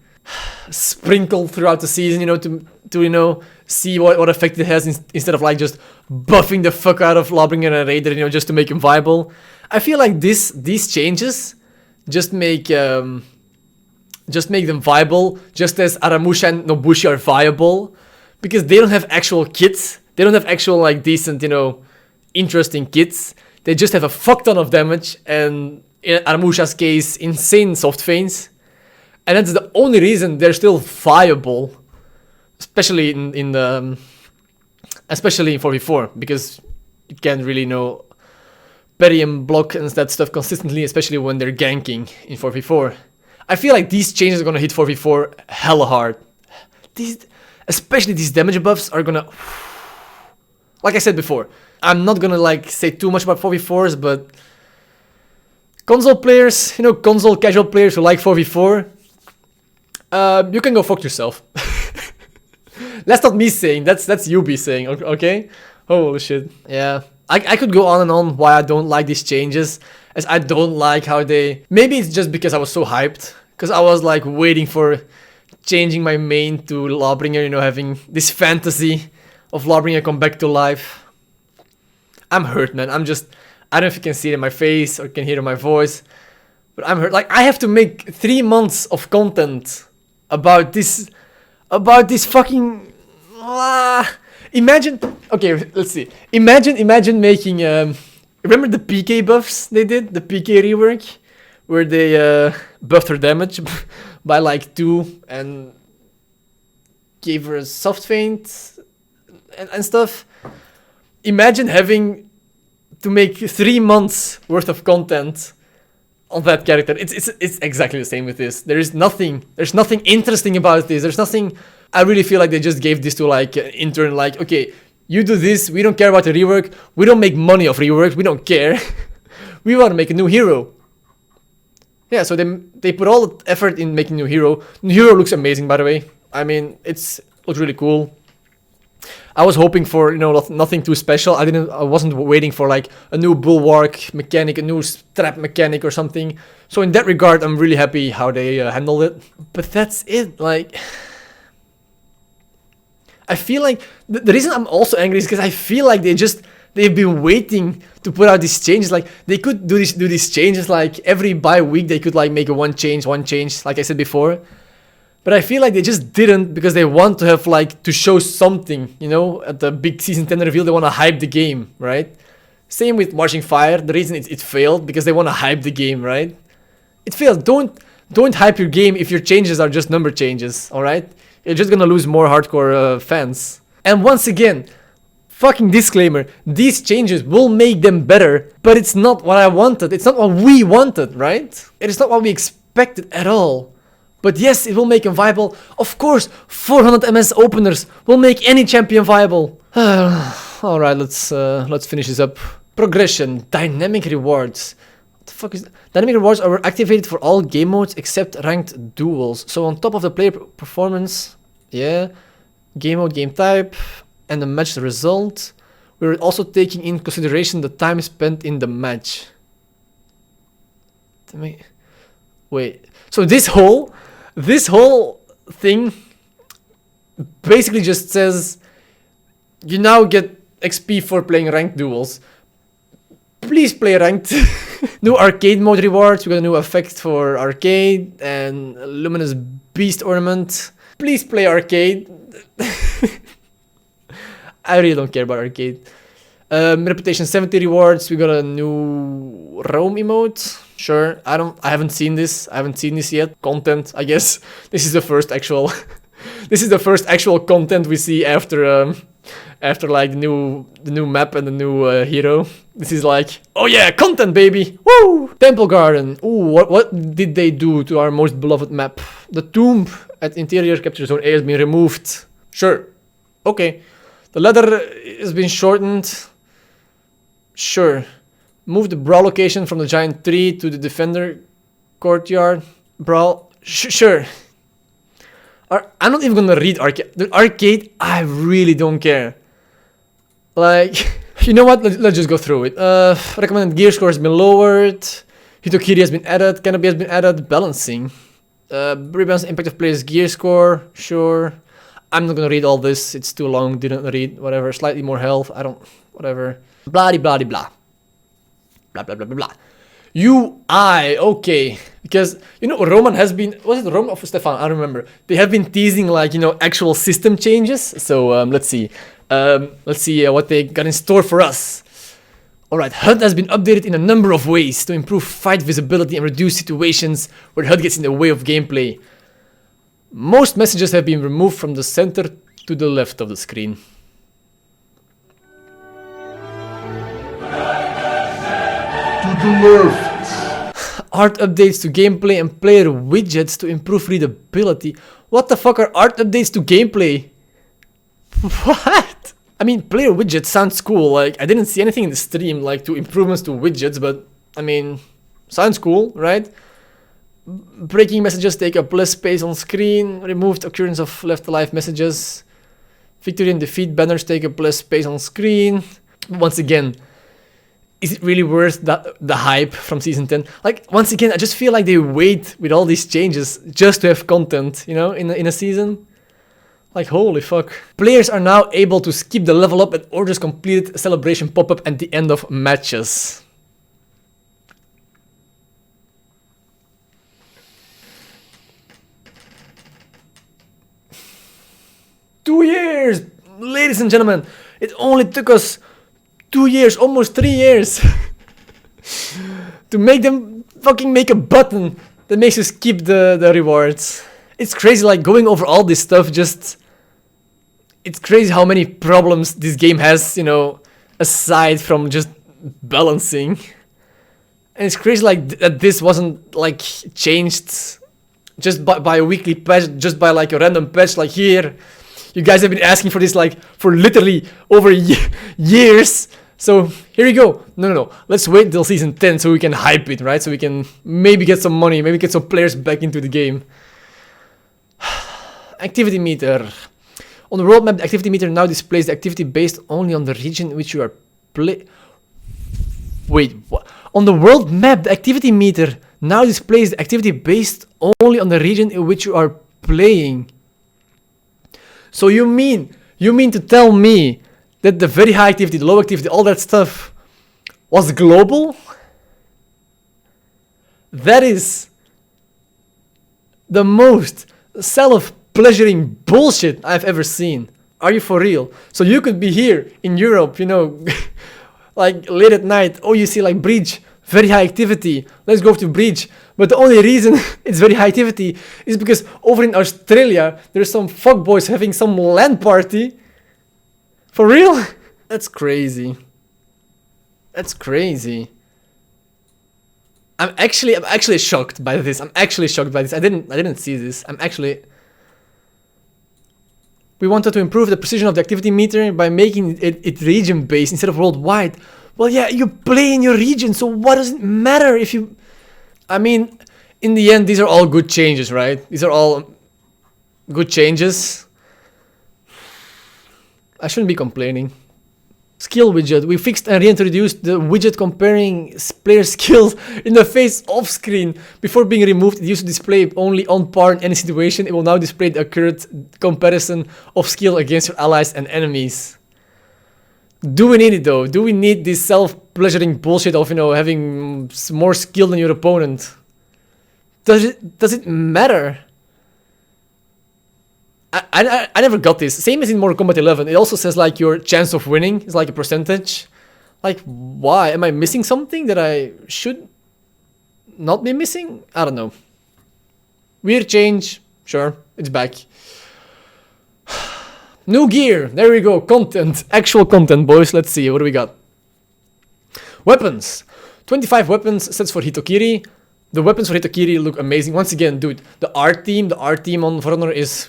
sprinkled throughout the season, you know, to you know, see what effect it has instead of like just buffing the fuck out of Lawbringer and Raider, you know, just to make him viable. I feel like these changes just make them viable, just as Aramusha and Nobushi are viable, because they don't have actual kits. They don't have actual like decent, you know, interesting kits. They just have a fuck ton of damage and in Aramusha's case, insane soft feints. And that's the only reason they're still viable, especially in 4v4, because you can't really know parry and block and that stuff consistently, especially when they're ganking in 4v4. I feel like these changes are gonna hit 4v4 hella hard. Especially these damage buffs are gonna, like I said before, I'm not gonna like say too much about 4v4s, but console players, you know, console casual players who like 4v4, you can go fuck yourself. That's not me saying, that's Ubi saying, okay? Holy shit. Yeah. I could go on and on why I don't like these changes, as I don't like how they... Maybe it's just because I was so hyped, because I was like waiting for changing my main to Lawbringer, you know, having this fantasy of Lawbringer come back to life. I'm hurt, man. I don't know if you can see it in my face or can hear it in my voice, but I'm hurt. Like, I have to make 3 months of content about this fucking... imagine... Okay, let's see. Imagine making... remember the PK buffs they did? The PK rework? Where they buffed her damage by like 2 and gave her a soft feint and stuff. Imagine having to make 3 months worth of content on that character. It's exactly the same with this. There's nothing interesting about this. There's nothing. I really feel like they just gave this to like an intern, like, okay, you do this, we don't care about the rework, we don't make money off reworks, we don't care. We want to make a new hero. Yeah, so they put all the effort in making new hero. New hero looks amazing, by the way. I mean, looks really cool. I was hoping for, nothing too special. I wasn't waiting for like a new bulwark mechanic, a new strap mechanic or something. So in that regard, I'm really happy how they handled it. But that's it. Like, I feel like the reason I'm also angry is because I feel like they've been waiting to put out these changes. Like, they could do these changes like every week. They could like make one change, like I said before. But I feel like they just didn't because they want to have like to show something, at the big season 10 reveal. They want to hype the game, right? Same with Marching Fire. The reason it failed because they want to hype the game, right? It failed. Don't hype your game if your changes are just number changes, all right? You're just gonna lose more hardcore fans. And once again, fucking disclaimer, these changes will make them better, but it's not what I wanted. It's not what we wanted, right? It is not what we expected at all. But yes, it will make him viable. Of course, 400 MS openers will make any champion viable. Alright, let's finish this up. Progression, dynamic rewards. What the fuck is that? Dynamic rewards are activated for all game modes except ranked duels. So on top of the player performance, yeah, game mode, game type, and the match result, we're also taking in consideration the time spent in the match. Wait, so this whole thing basically just says you now get XP for playing ranked duels. Please play ranked. New arcade mode rewards. We got a new effect for arcade and luminous beast ornament. Please play arcade. I really don't care about arcade. Reputation 70 rewards. We got a new Rome emote. Sure. I haven't seen this. I haven't seen this yet. Content, I guess. This is the first actual content we see after like the new map and the new hero. This is like, oh yeah, content, baby. Woo! Temple Garden. Ooh, what did they do to our most beloved map? The tomb at interior capture zone A has been removed. Sure. Okay. The ladder has been shortened. Sure. Move the brawl location from the giant tree to the defender courtyard. Brawl. Sure. I'm not even gonna read arcade. The arcade, I really don't care. Like, you know what? Let's just go through it. Recommended gear score has been lowered. Hitokiri has been added. Canopy has been added. Balancing. Rebalance impact of players' gear score. Sure. I'm not gonna read all this. It's too long. Didn't read. Whatever. Slightly more health. Whatever. Blah blah blah. Blah blah blah blah blah. UI, okay, because Roman has been, was it Roman or Stefan? I don't remember. They have been teasing like actual system changes. So let's see what they got in store for us. All right, HUD has been updated in a number of ways to improve fight visibility and reduce situations where HUD gets in the way of gameplay. Most messages have been removed from the center to the left of the screen. To the left. Art updates to gameplay and player widgets to improve readability. What the fuck are art updates to gameplay? What? I mean, player widgets sounds cool. Like, I didn't see anything in the stream like to improvements to widgets, but I mean, sounds cool, right? Breaking messages take up less space on screen. Removed occurrence of left alive messages. Victory and defeat banners take up less space on screen. Once again, is it really worth the hype from season 10? Like, once again, I just feel like they wait with all these changes just to have content, in a season. Like, holy fuck. Players are now able to skip the level up and orders completed celebration pop-up at the end of matches. Two years! Ladies and gentlemen, it only took us 2 years, almost 3 years to make them fucking make a button that makes you skip the rewards. It's crazy, like, going over all this stuff, just... It's crazy how many problems this game has, you know, aside from just balancing. And it's crazy, like, that this wasn't, like, changed just by a weekly patch, just by, like, a random patch, like, here. You guys have been asking for this, like, for literally over years. So, here you go. No. Let's wait until Season 10 so we can hype it, right? So we can maybe get some money, maybe get some players back into the game. Activity meter. On the world map, the activity meter now displays the activity based only on the region in which you are Wait, what? On the world map, the activity meter now displays the activity based only on the region in which you are playing. So you mean to tell me that the very high activity, the low activity, all that stuff was global? That is the most self-pleasuring bullshit I've ever seen. Are you for real? So you could be here in Europe, you know, like late at night. Oh, you see like Breach, very high activity. Let's go to Breach. But the only reason it's very high activity is because over in Australia, there's some fuckboys having some LAN party. For real? That's crazy. That's crazy. I'm actually shocked by this. I didn't see this. We wanted to improve the precision of the activity meter by making it region-based instead of worldwide. Well, yeah, you play in your region, so what does it matter if you... I mean, in the end, these are all good changes, right? These are all good changes. I shouldn't be complaining. Skill widget. We fixed and reintroduced the widget comparing player skills in the face off screen. Before being removed, it used to display only on par in any situation. It will now display the accurate comparison of skill against your allies and enemies. Do we need it though? Do we need this self-pleasuring bullshit of, you know, having more skill than your opponent? Does it matter? I never got this. Same as in Mortal Kombat 11. It also says like your chance of winning is like a percentage. Like, why? Am I missing something that I should not be missing? I don't know. Weird change. Sure, it's back. New gear. There we go. Content. Actual content, boys. Let's see. What do we got? Weapons. 25 weapons sets for Hitokiri. The weapons for Hitokiri look amazing. Once again, dude, the art team on For Honor is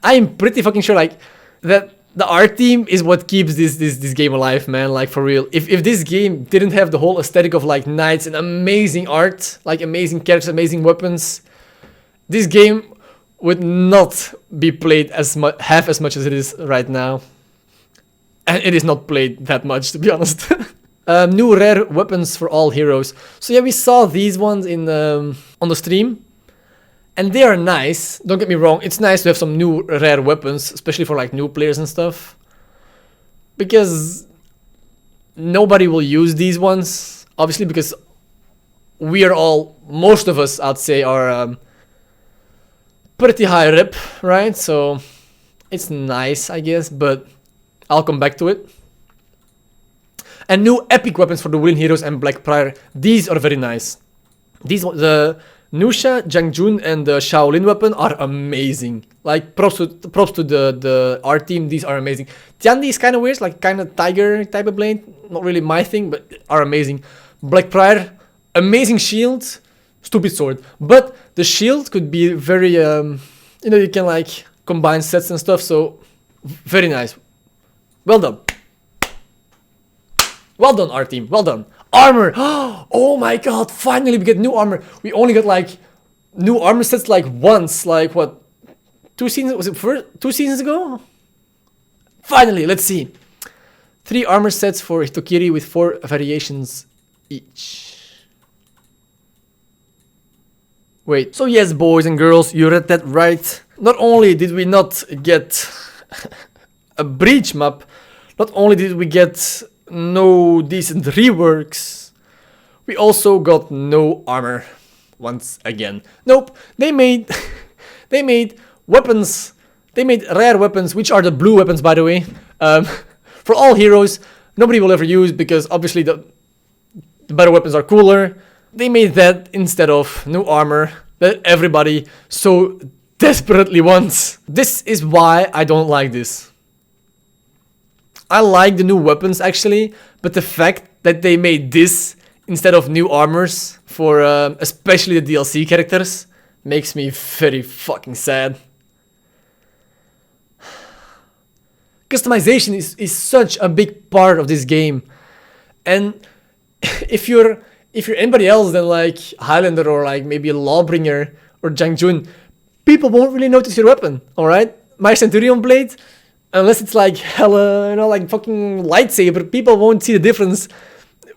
I am pretty fucking sure like that the art team is what keeps this game alive, man. Like, for real. If this game didn't have the whole aesthetic of like knights and amazing art, like amazing characters, amazing weapons, this game would not be played half as much as it is right now. And it is not played that much, to be honest. New rare weapons for all heroes. So yeah, we saw these ones in on the stream. And they are nice. Don't get me wrong. It's nice to have some new rare weapons, especially for like new players and stuff. Because nobody will use these ones. Obviously, because we are all, most of us, I'd say, are pretty high rep, right? So it's nice, I guess, but I'll come back to it. And new epic weapons for the Willing Heroes and Black Prior. These are very nice. These, the Nusha, Jangjun, and the Shaolin weapon are amazing. Like, props to the art team. These are amazing. Tiandi is kind of weird, like kind of tiger type of blade. Not really my thing, but are amazing. Black Prior, amazing shield, stupid sword. But the shield could be very, you know, you can like combine sets and stuff. So, very nice. Well done. Well done, our team. Well done. Armor. Oh my god. Finally, we get new armor. We only got like new armor sets like once. Like what? 2 seasons? Was it 2 seasons ago? Finally, let's see. 3 armor sets for Hitokiri with 4 variations each. Wait. So yes, boys and girls, you read that right. Not only did we not get a breach map, not only did we get no decent reworks, we also got no armor once again. Nope, they made they made weapons, they made rare weapons, which are the blue weapons, by the way, for all heroes. Nobody will ever use because obviously the better weapons are cooler. They made that instead of new armor that everybody so desperately wants. This is why I don't like this. I like the new weapons actually, but the fact that they made this instead of new armors for especially the DLC characters makes me very fucking sad. Customization is such a big part of this game, and if you're anybody else than like Highlander or like maybe a Lawbringer or Jangjun, people won't really notice your weapon. All right, my Centurion blade, unless it's like hella, you know, like fucking lightsaber, people won't see the difference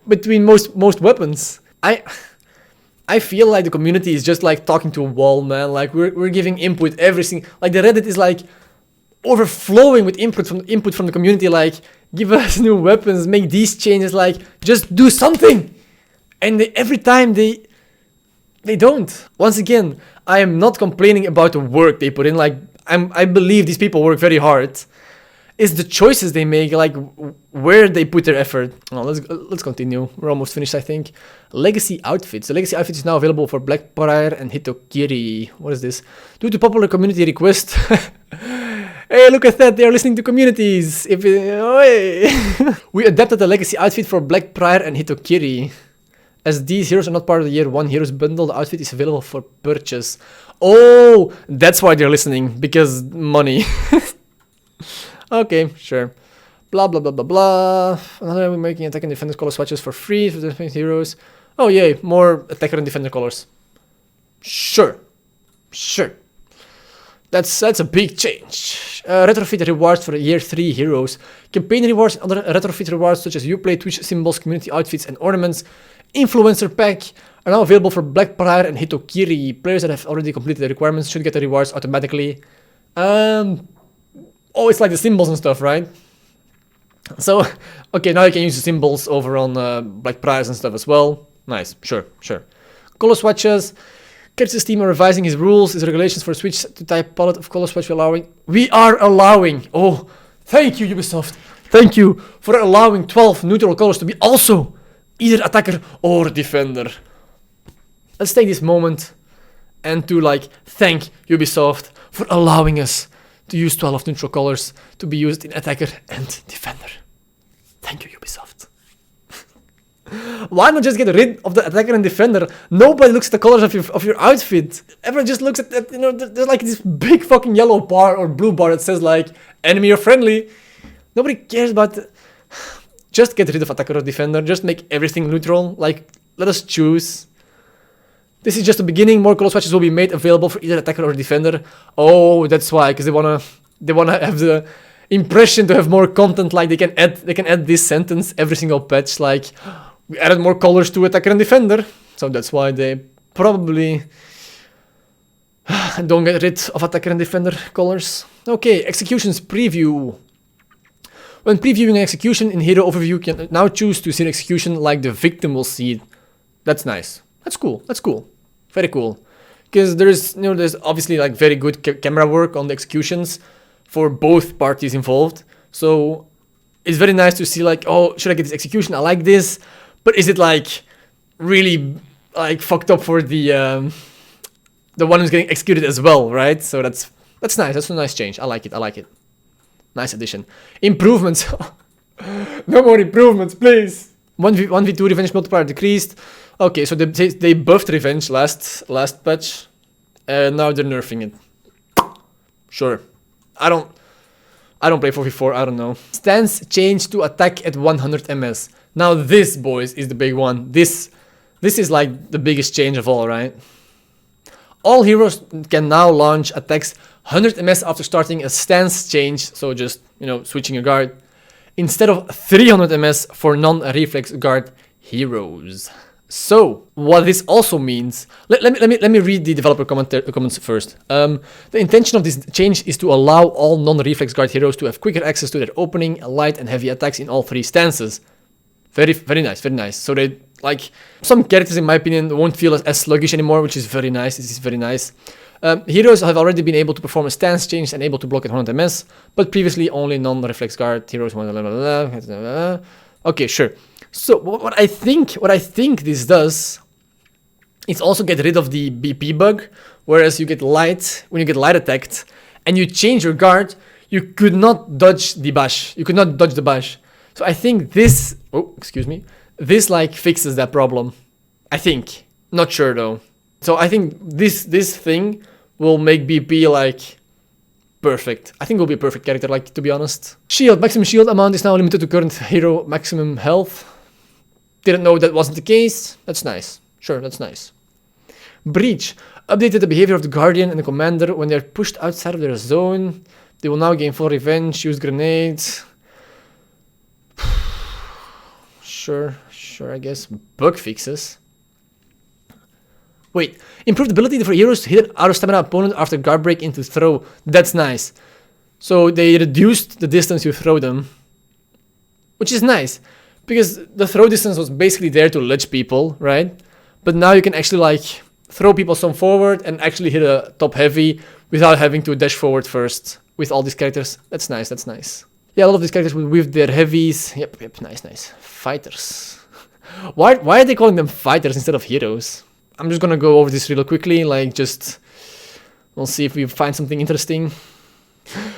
between most weapons. I feel like the community is just like talking to a wall, man. Like we're giving input every single, like the Reddit is like overflowing with input from the community, like give us new weapons, make these changes, like just do something. And every time they don't. Once again, I am not complaining about the work they put in, like I believe these people work very hard. It's the choices they make, like where they put their effort. Oh, let's continue. We're almost finished, I think. Legacy outfits. The legacy outfit is now available for Blackbriar and Hitokiri. What is this? Due to popular community request. Hey, look at that! They are listening to communities. We adapted the legacy outfit for Blackbriar and Hitokiri. As these heroes are not part of the Year 1 Heroes bundle, the outfit is available for purchase. Oh, that's why they're listening, because money. Okay, sure. Blah, blah, blah, blah, blah. Another, we're making attack and defender color swatches for free for the heroes. Oh, yay, more attacker and defender colors. Sure. That's a big change. Retrofit rewards for Year 3 heroes. Campaign rewards and other retrofit rewards such as Uplay, Twitch symbols, community outfits, and ornaments. Influencer pack are now available for Blackbriar and Hitokiri. Players that have already completed the requirements should get the rewards automatically. Oh, it's like the symbols and stuff, right? So, okay, now you can use the symbols over on Blackbriar and stuff as well. Nice, sure. Color swatches. Kertz's team are revising his rules, his regulations for Switch to type palette of color swatch we are allowing. Oh, thank you, Ubisoft. Thank you for allowing 12 neutral colors to be also either attacker or defender. Let's take this moment and to like thank Ubisoft for allowing us to use 12 neutral colors to be used in attacker and defender. Thank you, Ubisoft. Why not just get rid of the attacker and defender? Nobody looks at the colors of your outfit. Everyone just looks at that, you know, there's like this big fucking yellow bar or blue bar that says like enemy or friendly. Nobody cares about just get rid of attacker or defender. Just make everything neutral. Like, let us choose. This is just the beginning. More color swatches will be made available for either attacker or defender. Oh, that's why, because they wanna have the impression to have more content. Like they can add this sentence every single patch. Like we added more colors to attacker and defender, so that's why they probably don't get rid of attacker and defender colors. Okay, executions preview. When previewing an execution in Hero Overview, you can now choose to see an execution like the victim will see it. That's nice. That's cool. Very cool. Because there's obviously like very good camera work on the executions for both parties involved. So it's very nice to see like, oh, should I get this execution? I like this, but is it like really like fucked up for the one who's getting executed as well, right? So that's nice. That's a nice change. I like it. Nice addition. Improvements. No more improvements, please. 1v2 revenge multiplier decreased. Okay, so they buffed revenge last patch, and now they're nerfing it. Sure. I don't play 4v4. I don't know. Stance change to attack at 100 ms. Now this, boys, is the big one. This is like the biggest change of all, right? All heroes can now launch attacks 100 ms after starting a stance change, so just, switching a guard, instead of 300 ms for non-reflex guard heroes. So, what this also means, let me read the developer comments first. The intention of this change is to allow all non-reflex guard heroes to have quicker access to their opening, light, and heavy attacks in all 3 stances. Very nice, very nice. So they, like, some characters in my opinion won't feel as sluggish anymore, which is very nice. This is very nice. Heroes have already been able to perform a stance change and able to block at 100 ms, but previously only non-reflex guard heroes. Okay, sure. So what I think this does, is also get rid of the BP bug, whereas you get light, when you get light attacked, and you change your guard, you could not dodge the bash. You could not dodge the bash. So I think this, this like fixes that problem. I think, not sure though. So I think this thing will make BP like perfect. I think it'll be a perfect character, like, to be honest. Shield, maximum shield amount is now limited to current hero maximum health. Didn't know that wasn't the case. That's nice. Sure, that's nice. Breach. Updated the behavior of the Guardian and the Commander when they are pushed outside of their zone. They will now gain full revenge, use grenades. Sure, I guess. Bug fixes. Wait, improved ability for heroes to hit an out of stamina opponent after guard break into throw. That's nice. So they reduced the distance you throw them, which is nice, because the throw distance was basically there to ledge people, right? But now you can actually like throw people some forward and actually hit a top heavy without having to dash forward first with all these characters. That's nice, that's nice. Yeah, a lot of these characters with their heavies. Yep, nice. Fighters. Why are they calling them fighters instead of heroes? I'm just gonna go over this real quickly, like we'll see if we find something interesting.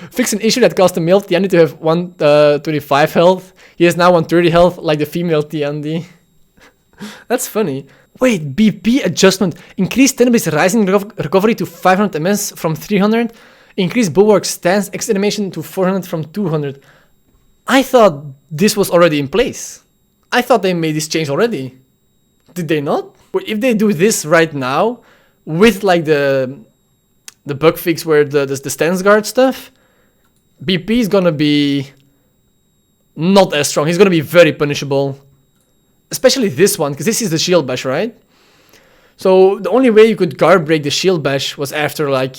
Fix an issue that caused the male Tiandi to have 125 health. He has now 130 health, like the female Tiandi. That's funny. Wait, BP adjustment. Increase Tenebris Rising recovery to 500 ms from 300. Increase Bulwark stance X animation to 400 from 200. I thought this was already in place. I thought they made this change already. Did they not? But if they do this right now, with like the bug fix where the stance guard stuff, BP is gonna be not as strong. He's gonna be very punishable. Especially this one, because this is the shield bash, right? So the only way you could guard break the shield bash was after like,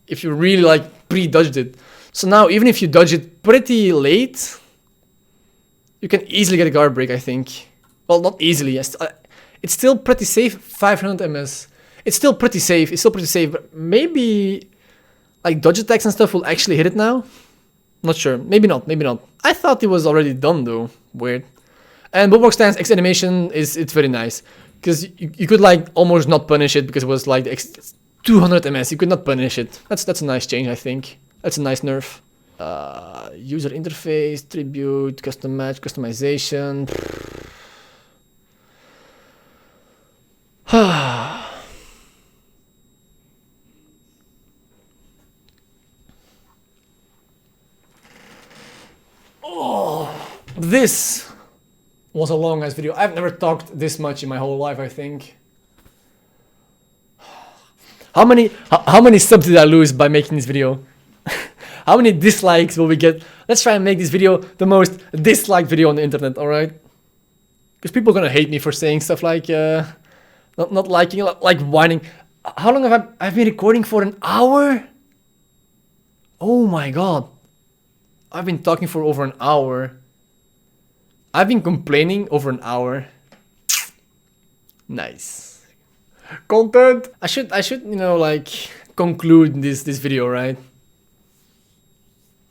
if you really like pre-dodged it. So now even if you dodge it pretty late, you can easily get a guard break, I think. Well, not easily. It's still pretty safe, 500 ms. It's still pretty safe, but maybe like dodge attacks and stuff will actually hit it now? Not sure, maybe not. I thought it was already done though, weird. And Bulwark Stance X animation it's very nice, because you could like almost not punish it because it was like 200 ms, you could not punish it. That's a nice change, I think. That's a nice nerf. User interface, tribute, custom match, customization. Oh, this was a long ass video. I've never talked this much in my whole life, I think. How many subs did I lose by making this video? How many dislikes will we get? Let's try and make this video the most disliked video on the internet, alright? Because people are gonna hate me for saying stuff like not liking, like whining. How long have I've been recording for an hour? Oh my god. I've been talking for over an hour. I've been complaining over an hour. Nice. Content. I should you know, like conclude this video, right?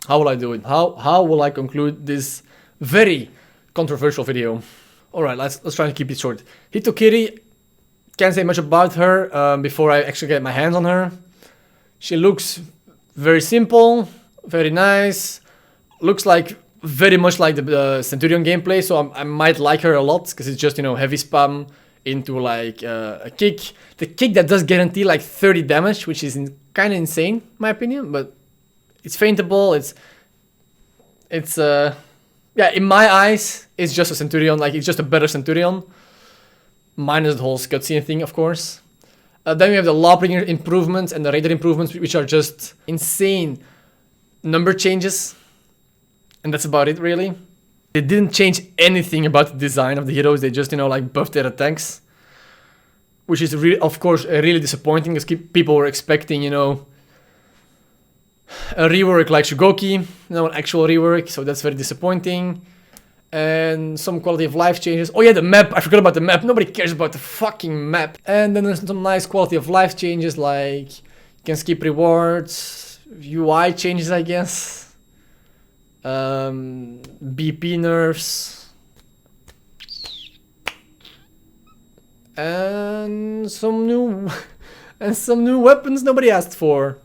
How will I do it? How will I conclude this very controversial video? Alright, let's try and keep it short. Hitokiri, can't say much about her before I actually get my hands on her. She looks very simple, very nice. Looks like very much like the Centurion gameplay, so I might like her a lot, because it's just, you know, heavy spam into like a kick. The kick that does guarantee like 30 damage, which is kind of insane, in my opinion, but it's feintable, it's yeah, in my eyes, it's just a Centurion, like it's just a better Centurion. Minus the whole cutscene thing, of course. Then we have the Lawbringer improvements and the Raider improvements, which are just insane number changes. And that's about it, really. They didn't change anything about the design of the heroes, they just, you know, like buffed their attacks. which is really, of course, really disappointing because people were expecting, you know, a rework like Shugoki, you know, an actual rework, so that's very disappointing. And some quality of life changes. Oh yeah, the map, I forgot about the map, nobody cares about the fucking map. And then there's some nice quality of life changes, like you can skip rewards, UI changes, I guess. BP nerfs. And some new weapons nobody asked for.